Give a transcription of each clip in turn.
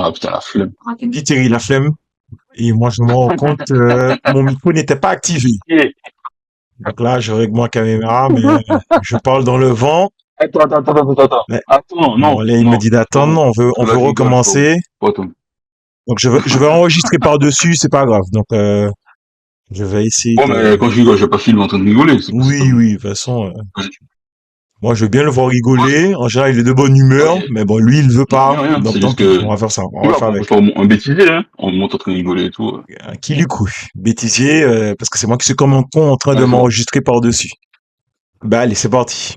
Ah putain, la flemme. Dit Thierry, la flemme. Et moi, je me rends compte, mon micro n'était pas activé. Donc là, je règle ma caméra, mais je parle dans le vent. Attends. Mais, Attends, bon, non, là, il me non, dit d'attendre, non. on Là, veut je rigole, faut. recommencer. Attends. Donc, je vais enregistrer par-dessus, c'est pas grave. Donc, je vais essayer Bon, de... mais quand je rigole, je vais pas filmer en train de rigoler, c'est pour ça. Oui, de toute façon, Vas-y. moi, je veux bien le voir rigoler. En général, il est de bonne humeur, Oui. mais bon, lui, il veut Non, pas. rien. Donc, C'est tant juste pis, que, on va faire ça. On tu va vois, faire après, on peut avec. faire un bêtisier, hein. On monte en train de rigoler et tout. Qui lui couille? Bêtisier, parce que c'est moi qui suis comme un con en train de Ouais, c'est bon. m'enregistrer par-dessus. Bah, allez, c'est parti.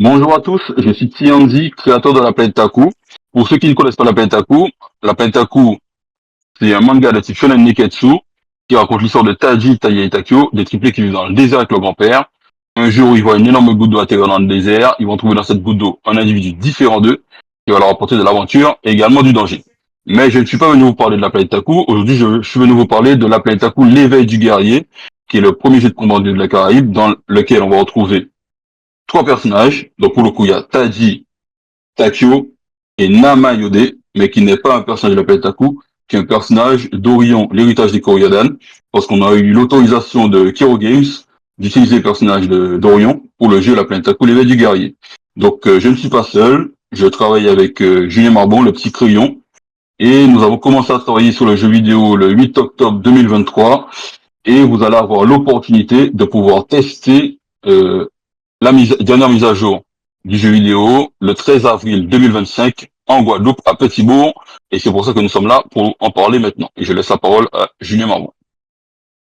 Bonjour à tous, je suis Tianzi, créateur de la planète Taku. Pour ceux qui ne connaissent pas la planète Taku, c'est un manga de type Shonen Neketsu qui raconte l'histoire de Taji, Taya et Takyo, des triplés qui vivent dans le désert avec leur grand-père. Un jour, ils voient une énorme goutte d'eau atterrir dans le désert. Ils vont trouver dans cette goutte d'eau un individu différent d'eux qui va leur apporter de l'aventure et également du danger. Mais je ne suis pas venu vous parler de la planète Taku. Aujourd'hui, je suis venu vous parler de la planète Taku, l'éveil du guerrier, qui est le premier jeu de combat de la Caraïbe dans lequel on va retrouver trois personnages. Donc pour le coup, il y a Taji, Takyo et Nama Yode, mais qui n'est pas un personnage de la planète Taku, qui est un personnage d'Orion, l'héritage des Koryodan, parce qu'on a eu l'autorisation de Kero Games d'utiliser le personnage d'Orion pour le jeu La planète Taku, l'éveil du guerrier. Donc je ne suis pas seul, je travaille avec Julien Marbon, le petit crayon, et nous avons commencé à travailler sur le jeu vidéo le 8 octobre 2023, et vous allez avoir l'opportunité de pouvoir tester la dernière mise à jour du jeu vidéo le 13 avril 2025 en Guadeloupe, à Petit-Bourg. Et c'est pour ça que nous sommes là pour en parler maintenant. Et je laisse la parole à Julien Marmont.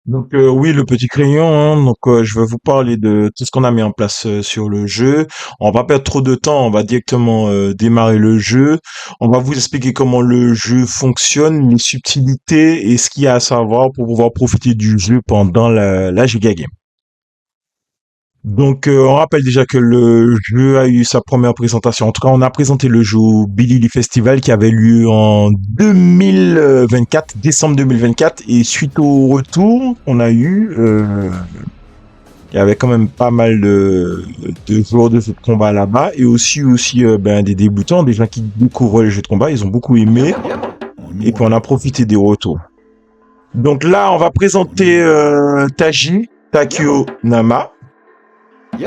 Donc oui, le petit crayon, hein, donc je vais vous parler de tout ce qu'on a mis en place sur le jeu. On va pas perdre trop de temps, on va directement démarrer le jeu. On va vous expliquer comment le jeu fonctionne, les subtilités et ce qu'il y a à savoir pour pouvoir profiter du jeu pendant la Giga Game. Donc, on rappelle déjà que le jeu a eu sa première présentation. En tout cas, on a présenté le jeu au Billy Festival qui avait lieu en 2024, décembre 2024. Et suite au retour qu'on a eu, il y avait quand même pas mal de joueurs de jeux de combat là-bas. Et aussi des débutants, des gens qui découvrent les jeux de combat. Ils ont beaucoup aimé. Et puis, on a profité des retours. Donc là, on va présenter Taji, Takyo, Nama.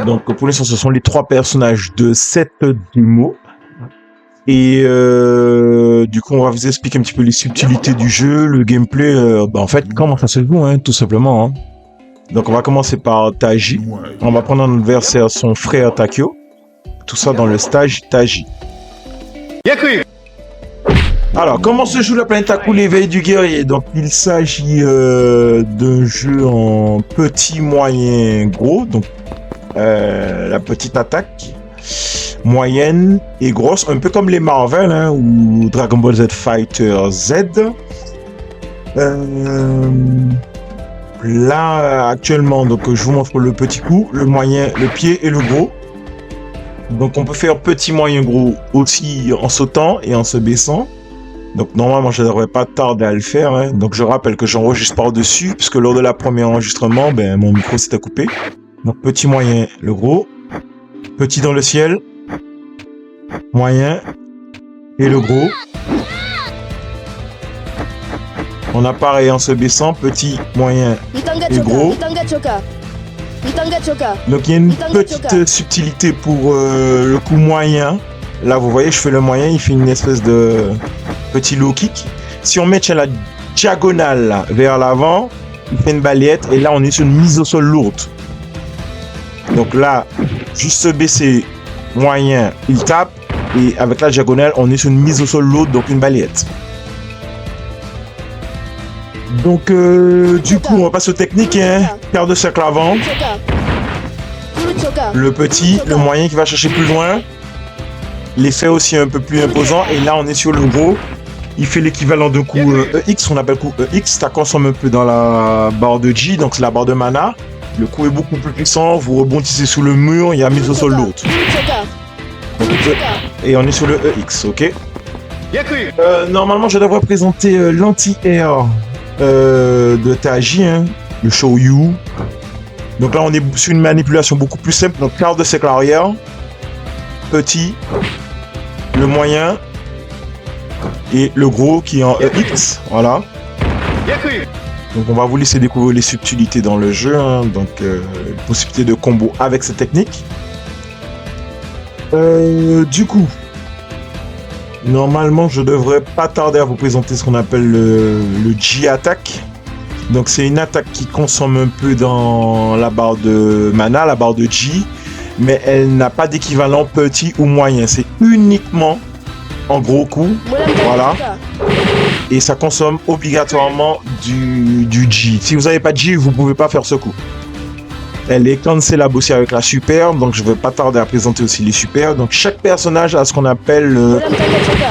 Donc pour l'instant, ce sont les trois personnages de cette démo. Et du coup, on va vous expliquer un petit peu les subtilités du jeu, le gameplay, en fait, comment ça se joue, hein, tout simplement. Hein. Donc on va commencer par Taji. On va prendre en adversaire son frère Takyo. Tout ça dans le stage Taji. Alors, comment se joue la planète Taku, l'éveil du guerrier? Donc, il s'agit d'un jeu en petit, moyen, gros. Donc, la petite attaque moyenne et grosse, un peu comme les Marvel hein, ou Dragon Ball Z Fighter Z. Là actuellement, donc je vous montre le petit coup, le moyen, le pied et le gros. Donc on peut faire petit, moyen, gros aussi en sautant et en se baissant. Donc normalement je ne devrais pas tarder à le faire. Hein. Donc je rappelle que j'enregistre par-dessus puisque lors de la première enregistrement, mon micro s'était coupé. Donc petit, moyen, le gros. Petit dans le ciel. Moyen. Et le gros. On a pareil en se baissant. Petit, moyen et gros. Donc il y a une petite subtilité pour le coup moyen. Là vous voyez je fais le moyen. Il fait une espèce de petit low kick. Si on met la diagonale là, vers l'avant, il fait une balayette. Et là on est sur une mise au sol lourde. Donc là, juste se baisser, moyen, il tape. Et avec la diagonale, on est sur une mise au sol lourde, donc une balayette. Donc, du coup, on va passer aux techniques. Hein. Quart de cercle avant. Le petit, le moyen qui va chercher plus loin. L'effet aussi un peu plus imposant. Et là, on est sur le gros. Il fait l'équivalent d'un coup EX, on appelle coup EX. Ça consomme un peu dans la barre de G, donc c'est la barre de mana. Le coup est beaucoup plus puissant, vous rebondissez sous le mur, il y a mise au sol lourde. Et on est sur le EX, ok. Normalement, je devrais présenter l'anti-air de Taji, hein, le Shoryu. Donc là, on est sur une manipulation beaucoup plus simple. Donc, quart de cercle arrière, petit, le moyen et le gros qui est en EX, voilà. Donc on va vous laisser découvrir les subtilités dans le jeu, hein. Donc possibilité de combo avec cette technique. Du coup, normalement je devrais pas tarder à vous présenter ce qu'on appelle le G-Attack. Donc c'est une attaque qui consomme un peu dans la barre de mana, la barre de G, mais elle n'a pas d'équivalent petit ou moyen. C'est uniquement en gros coup, voilà. Et ça consomme obligatoirement du G. Si vous n'avez pas de G, vous ne pouvez pas faire ce coup. Elle est cancelable aussi avec la super, donc je ne vais pas tarder à présenter aussi les super. Donc chaque personnage a ce qu'on appelle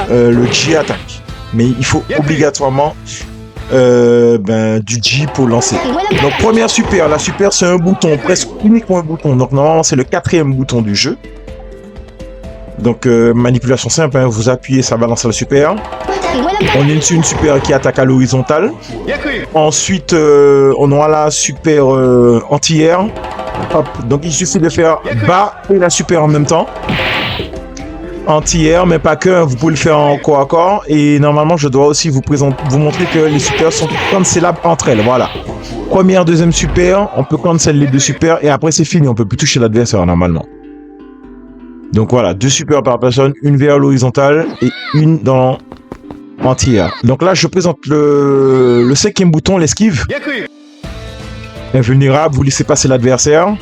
le G-Attack. Mais il faut obligatoirement du G pour lancer. Donc première super, la super c'est un bouton, presque uniquement un bouton. Donc normalement c'est le 4e bouton du jeu. Donc manipulation simple, hein, vous appuyez, ça va lancer la super. On est sur une super qui attaque à l'horizontale. Ensuite on aura la super anti-air. Donc il suffit de faire bas et la super en même temps. Anti-air, mais pas que, vous pouvez le faire en corps à corps. Et normalement, je dois aussi vous montrer que les super sont cancellables entre elles. Voilà. Première, deuxième super, on peut cancel les deux super et après c'est fini, on peut plus toucher l'adversaire normalement. Donc voilà, 2 super par personne, une vers l'horizontale et une dans anti-air. Donc là, je présente le 5e bouton, l'esquive. Invulnérable, vous laissez passer l'adversaire.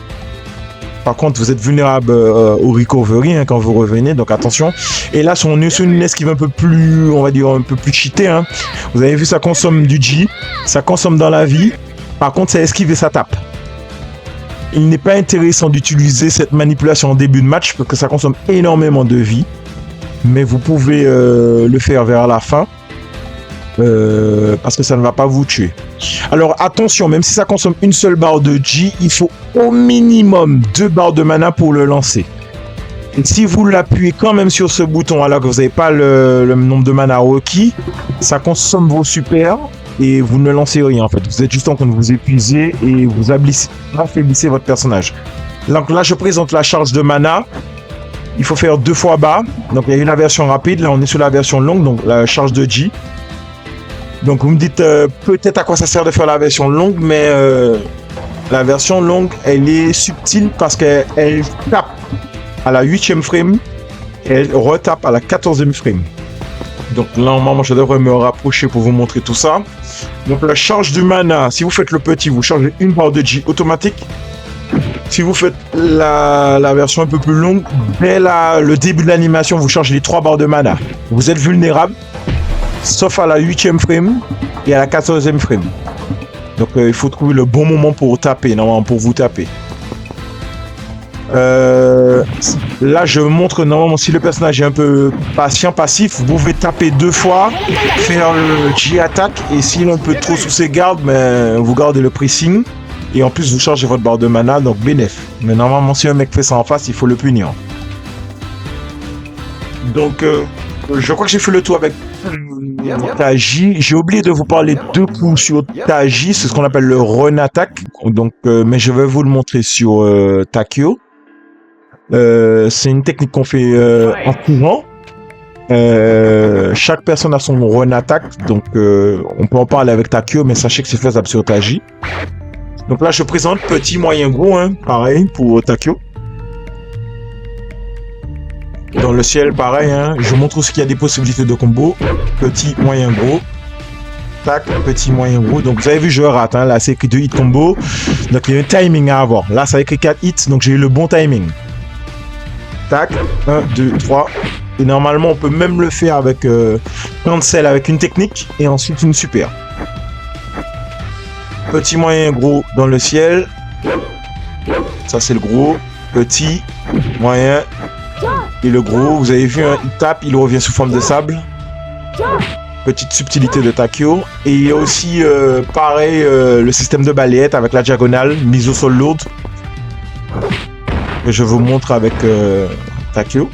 Par contre, vous êtes vulnérable au recovery hein, quand vous revenez, donc attention. Et là, on est sur une esquive un peu plus, on va dire, un peu plus cheatée. Hein. Vous avez vu, ça consomme du G, ça consomme dans la vie. Par contre, ça esquive et ça tape. Il n'est pas intéressant d'utiliser cette manipulation en début de match parce que ça consomme énormément de vie. Mais vous pouvez le faire vers la fin parce que ça ne va pas vous tuer. Alors attention, même si ça consomme une seule barre de G, il faut au minimum 2 barres de mana pour le lancer. Et si vous l'appuyez quand même sur ce bouton alors que vous n'avez pas le nombre de mana requis, ça consomme vos super et vous ne lancez rien en fait. Vous êtes juste en train de vous épuiser et vous affaiblissez votre personnage. Donc là je présente la charge de mana. Il faut faire 2 fois bas. Donc il y a une version rapide, là on est sur la version longue, donc la charge de G. Donc vous me dites peut-être à quoi ça sert de faire la version longue, mais la version longue, elle est subtile parce qu'elle tape à la 8e frame et elle retape à la 14e frame. Donc là, normalement, je devrais me rapprocher pour vous montrer tout ça. Donc la charge du mana, si vous faites le petit, vous changez une barre de G automatique. Si vous faites la version un peu plus longue, dès le début de l'animation, vous changez les 3 barres de mana. Vous êtes vulnérable. Sauf à la 8e frame et à la 14e frame. Donc il faut trouver le bon moment pour taper, normalement pour vous taper. Là je montre normalement si le personnage est un peu patient, passif, vous pouvez taper 2 fois, faire le G-Attack et s'il est un peu trop sous ses gardes, vous gardez le pressing et en plus vous changez votre barre de mana, donc bénéf. Mais normalement si un mec fait ça en face, il faut le punir. Donc je crois que j'ai fait le tour avec Taji. J'ai oublié de vous parler 2 coups sur Taji, c'est ce qu'on appelle le run attack. Donc, mais je vais vous le montrer sur Takeo. C'est une technique qu'on fait en courant. Chaque personne a son run attack, donc on peut en parler avec Takeo, mais sachez que c'est faisable sur Taji. Donc là, je présente petit, moyen, gros, hein, pareil pour Takeo. Dans le ciel, pareil, hein. Je montre aussi qu'il y a des possibilités de combo. Petit, moyen, gros. Tac, petit, moyen, gros. Donc vous avez vu, je rate. Hein. Là, c'est écrit 2 hits combo. Donc il y a un timing à avoir. Là, ça a écrit 4 hits. Donc j'ai eu le bon timing. Tac, 1, 2, 3. Et normalement, on peut même le faire avec cancel avec une technique. Et ensuite une super. Petit, moyen, gros dans le ciel. Ça, c'est le gros. Petit, moyen. Et le gros, vous avez vu, hein, il tape, il revient sous forme de sable. Petite subtilité de Takeo. Et il y a aussi, pareil, le système de balayette avec la diagonale, mise au sol lourde. Que je vous montre avec Takeo.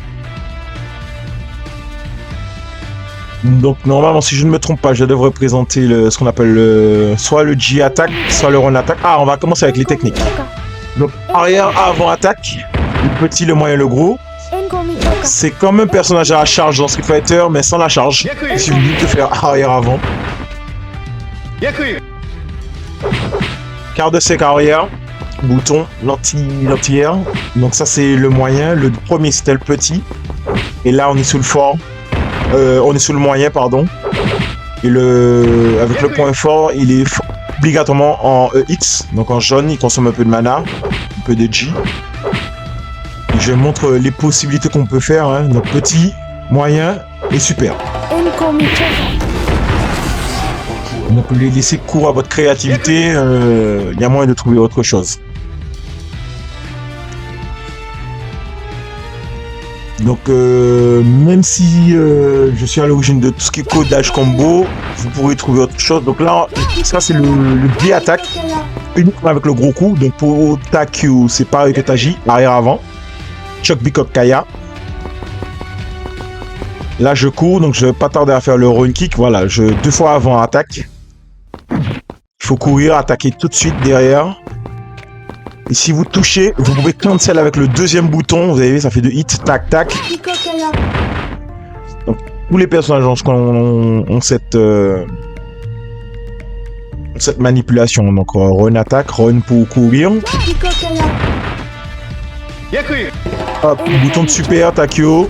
Donc normalement, si je ne me trompe pas, je devrais présenter ce qu'on appelle soit le G-Attack, soit le Run Attack. Ah, on va commencer avec les techniques. Donc arrière, avant, attaque. Le petit, le moyen, le gros. C'est comme un personnage à la charge dans Street Fighter, mais sans la charge. Il suffit de faire arrière-avant. Quart de sec arrière. Bouton, l'anti-air. Donc ça, c'est le moyen. Le premier, c'était le petit. Et là, on est sous le fort. On est sous le moyen, pardon. Et avec le point fort, il est obligatoirement en EX. Donc en jaune, il consomme un peu de mana, un peu de G. Et je montre les possibilités qu'on peut faire. Hein. Donc petit, moyen et super. Donc laissez cours à votre créativité. Il y a moyen de trouver autre chose. Donc même si je suis à l'origine de tout ce qui est codage combo, vous pourrez trouver autre chose. Donc là, ça c'est le biais attaque, uniquement avec le gros coup. Donc pour Takyu, c'est pareil que Taji, arrière-avant. Choc Bicop Kaya. Là je cours, donc je vais pas tarder à faire le run kick. Voilà, deux fois avant attaque. Il faut courir, attaquer tout de suite derrière. Et si vous touchez, vous pouvez cancel avec le deuxième bouton. Vous avez vu, ça fait 2 hits, tac, tac. Donc, tous les personnages ont cette manipulation. Donc, run attaque, run pour courir. Hop, bouton de super, Takyo.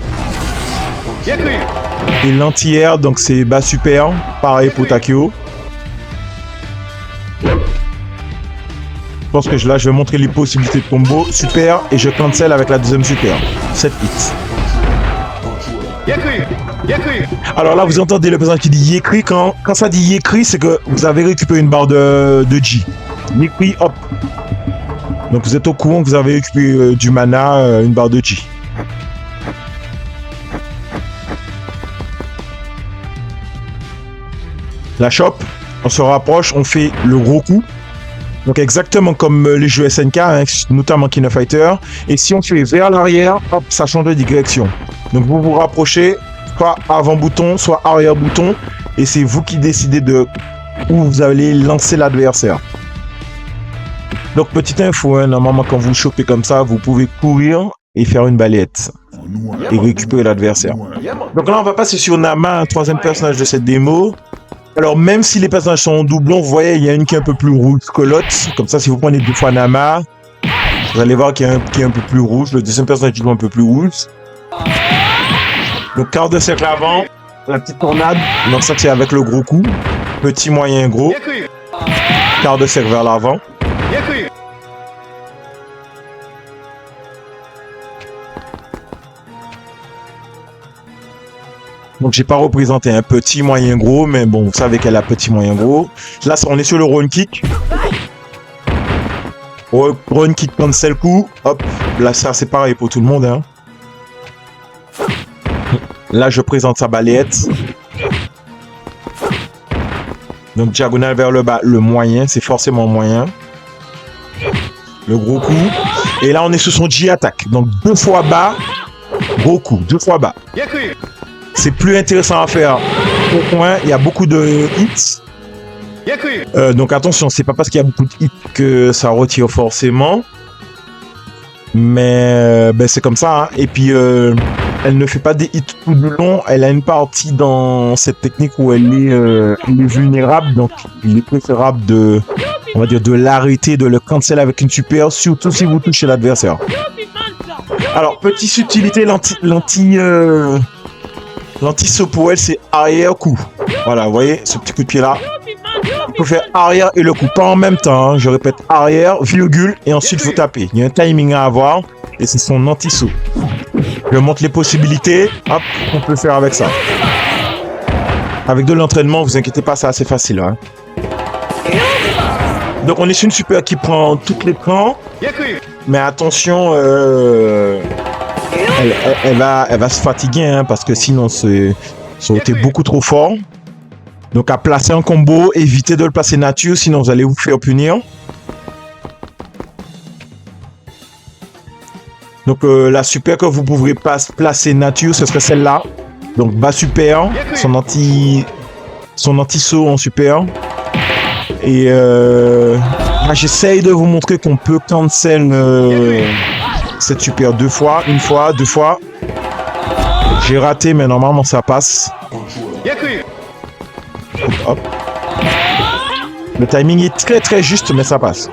Et l'anti-air, donc c'est bas super. Pareil pour Takyo. Je pense que là, je vais montrer les possibilités de combo. Super, et je cancel avec la deuxième super. 7 hits. Alors là, vous entendez le personnage qui dit Yekri. Quand ça dit Yekri, c'est que vous avez récupéré une barre de G. Yekri, hop. Donc vous êtes au courant que vous avez récupéré du mana, une barre de G. La chope, on se rapproche, on fait le gros coup. Donc exactement comme les jeux SNK, hein, notamment King of Fighter. Et si on fait vers l'arrière, hop, ça change de direction. Donc vous vous rapprochez, soit avant bouton, soit arrière bouton. Et c'est vous qui décidez de où vous allez lancer l'adversaire. Donc petite info, hein, normalement quand vous chopez comme ça, vous pouvez courir et faire une balayette. Et récupérer l'adversaire. Donc là on va passer sur Nama, un troisième personnage de cette démo. Alors, même si les personnages sont en doublon, vous voyez, il y a une qui est un peu plus rouge que l'autre. Comme ça, si vous prenez 2 fois Nama, vous allez voir qu'il y a un qui est un peu plus rouge. Le deuxième personnage est un peu plus rouge. Donc, quart de cercle avant, la petite tornade. Donc, ça, c'est avec le gros coup. Petit, moyen, gros. Quart de cercle vers l'avant. Donc, j'ai pas représenté un petit, moyen, gros, mais bon, vous savez qu'elle a petit, moyen, gros. Là, on est sur le run kick. Run kick cancel coup. Hop, là, ça, c'est pareil pour tout le monde. Hein. Là, je présente sa balayette. Donc, diagonale vers le bas, le moyen, c'est forcément moyen. Le gros coup. Et là, on est sur son J-attaque. Donc, 2 fois bas, gros coup, 2 fois bas. C'est plus intéressant à faire au point, il y a beaucoup de hits. Donc attention, c'est pas parce qu'il y a beaucoup de hits que ça retire forcément. Mais c'est comme ça. Hein. Et puis, elle ne fait pas des hits tout du long. Elle a une partie dans cette technique où elle est vulnérable. Donc, il est préférable on va dire, de l'arrêter, de le cancel avec une super, surtout si vous touchez l'adversaire. Alors, petite subtilité, l'anti-saut pour elle, c'est arrière-coup. Voilà, vous voyez, ce petit coup de pied-là. Vous pouvez faire arrière et le coup, pas en même temps. Hein. Je répète, arrière, virgule, et ensuite vous tapez. Il y a un timing à avoir, et c'est son anti-saut. Je montre les possibilités, hop, qu'on peut faire avec ça. Avec de l'entraînement, vous inquiétez pas, c'est assez facile. Hein. Donc on est sur une super qui prend toutes les plans. Mais attention, elle va se fatiguer hein, parce que sinon ça aurait été beaucoup trop fort. Donc à placer un combo, évitez de le placer nature, sinon vous allez vous faire punir. Donc la super que vous pourrez pas placer nature, ce serait celle-là. Donc bas super, son anti-saut en super. Et là, j'essaye de vous montrer qu'on peut cancel cette super 2 fois, 1 fois, 2 fois. J'ai raté, mais normalement ça passe. Hop. Le timing est très très juste, mais ça passe.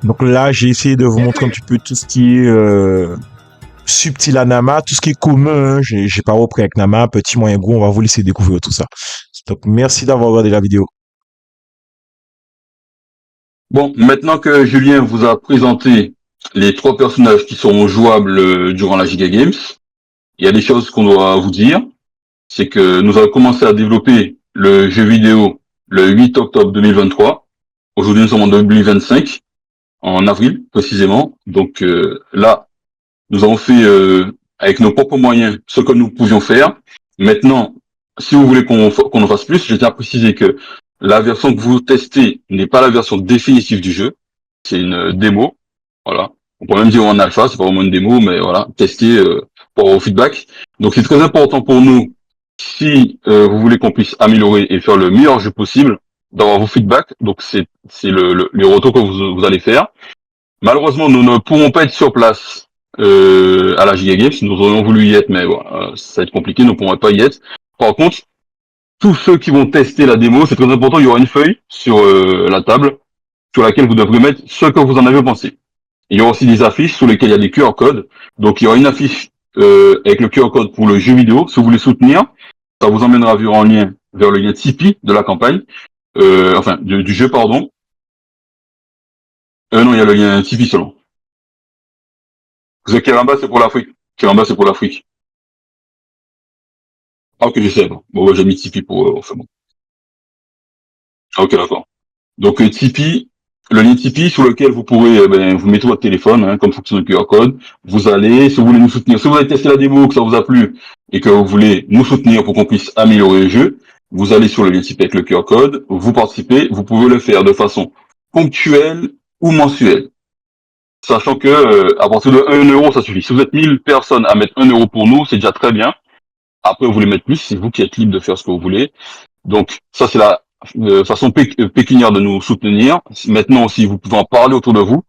Donc là, j'ai essayé de vous montrer un petit peu tout ce qui est subtil à Nama, tout ce qui est commun. Hein. J'ai pas repris avec Nama, petit, moyen, gros. On va vous laisser découvrir tout ça. Donc merci d'avoir regardé la vidéo. Bon, maintenant que Julien vous a présenté les 3 personnages qui seront jouables durant la Giga Games, il y a des choses qu'on doit vous dire. C'est que nous avons commencé à développer le jeu vidéo le 8 octobre 2023. Aujourd'hui, nous sommes en 2025, en avril précisément. Donc là, nous avons fait avec nos propres moyens ce que nous pouvions faire. Maintenant, si vous voulez qu'on en fasse plus, je tiens à préciser que la version que vous testez n'est pas la version définitive du jeu. C'est une démo. Voilà. On peut même dire en alpha, c'est pas vraiment une démo, mais voilà, tester pour avoir feedback. Donc c'est très important pour nous, si vous voulez qu'on puisse améliorer et faire le meilleur jeu possible, d'avoir vos feedbacks. Donc c'est les retours que vous allez faire. Malheureusement, nous ne pourrons pas être sur place à la Giga Games. Nous aurions voulu y être, mais voilà, ça va être compliqué, nous ne pourrons pas y être. Par contre, tous ceux qui vont tester la démo, c'est très important, il y aura une feuille sur la table sur laquelle vous devrez mettre ce que vous en avez pensé. Il y aura aussi des affiches sur lesquelles il y a des QR codes. Donc il y aura une affiche avec le QR code pour le jeu vidéo. Si vous voulez soutenir, ça vous emmènera en lien vers le lien Tipeee de la campagne, enfin du jeu, pardon. Non, il y a le lien Tipeee seulement. Parce que Keramba, c'est pour l'Afrique. Keramba, c'est pour l'Afrique. Ah, ok, je sais. Bon, ouais, j'ai mis Tipeee pour... enfin bon. Ah, ok, d'accord. Donc Tipeee, le lien Tipeee sur lequel vous pourrez, vous mettez votre téléphone, hein, comme fonctionne le QR code. Vous allez, si vous voulez nous soutenir, si vous avez testé la démo, que ça vous a plu et que vous voulez nous soutenir pour qu'on puisse améliorer le jeu, vous allez sur le lien Tipeee avec le QR code, vous participez, vous pouvez le faire de façon ponctuelle ou mensuelle. Sachant que à partir de 1 euro, ça suffit. Si vous êtes 1000 personnes à mettre 1 euro pour nous, c'est déjà très bien. Après, vous voulez mettre plus, c'est vous qui êtes libre de faire ce que vous voulez. Donc, ça, c'est la façon pécuniaire de nous soutenir. Maintenant aussi, vous pouvez en parler autour de vous.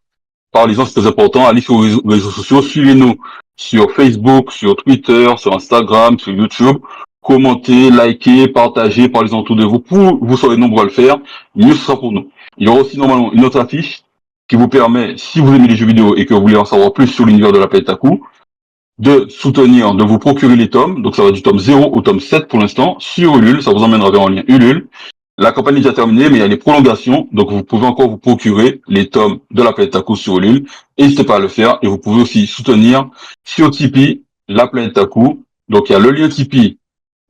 Parlez-en, c'est très important. Allez sur les réseaux sociaux, suivez-nous sur Facebook, sur Twitter, sur Instagram, sur YouTube. Commentez, likez, partagez, parlez-en autour de vous. Plus vous serez nombreux à le faire, mieux ce sera pour nous. Il y aura aussi normalement une autre affiche qui vous permet, si vous aimez les jeux vidéo et que vous voulez en savoir plus sur l'univers de la planète Taku, de soutenir, de vous procurer les tomes. Donc ça va du tome 0 au tome 7 pour l'instant, sur Ulule. Ça vous emmènera vers un lien Ulule. La campagne est déjà terminée, mais il y a des prolongations. Donc vous pouvez encore vous procurer les tomes de la planète Taku sur Ulule. N'hésitez pas à le faire. Et vous pouvez aussi soutenir sur Tipeee la planète Taku. Donc il y a le lien Tipeee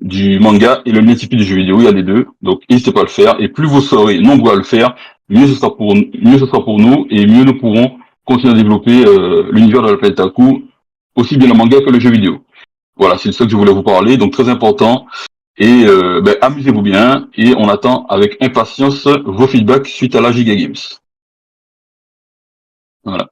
du manga et le lien Tipeee du jeu vidéo. Il y a les deux. Donc n'hésitez pas à le faire. Et plus vous serez nombreux à le faire, mieux ce sera pour nous et mieux nous pourrons continuer à développer l'univers de la planète Taku, aussi bien le manga que le jeu vidéo. Voilà, c'est de ça que je voulais vous parler, donc très important. Et amusez-vous bien, et on attend avec impatience vos feedbacks suite à la Giga Games. Voilà.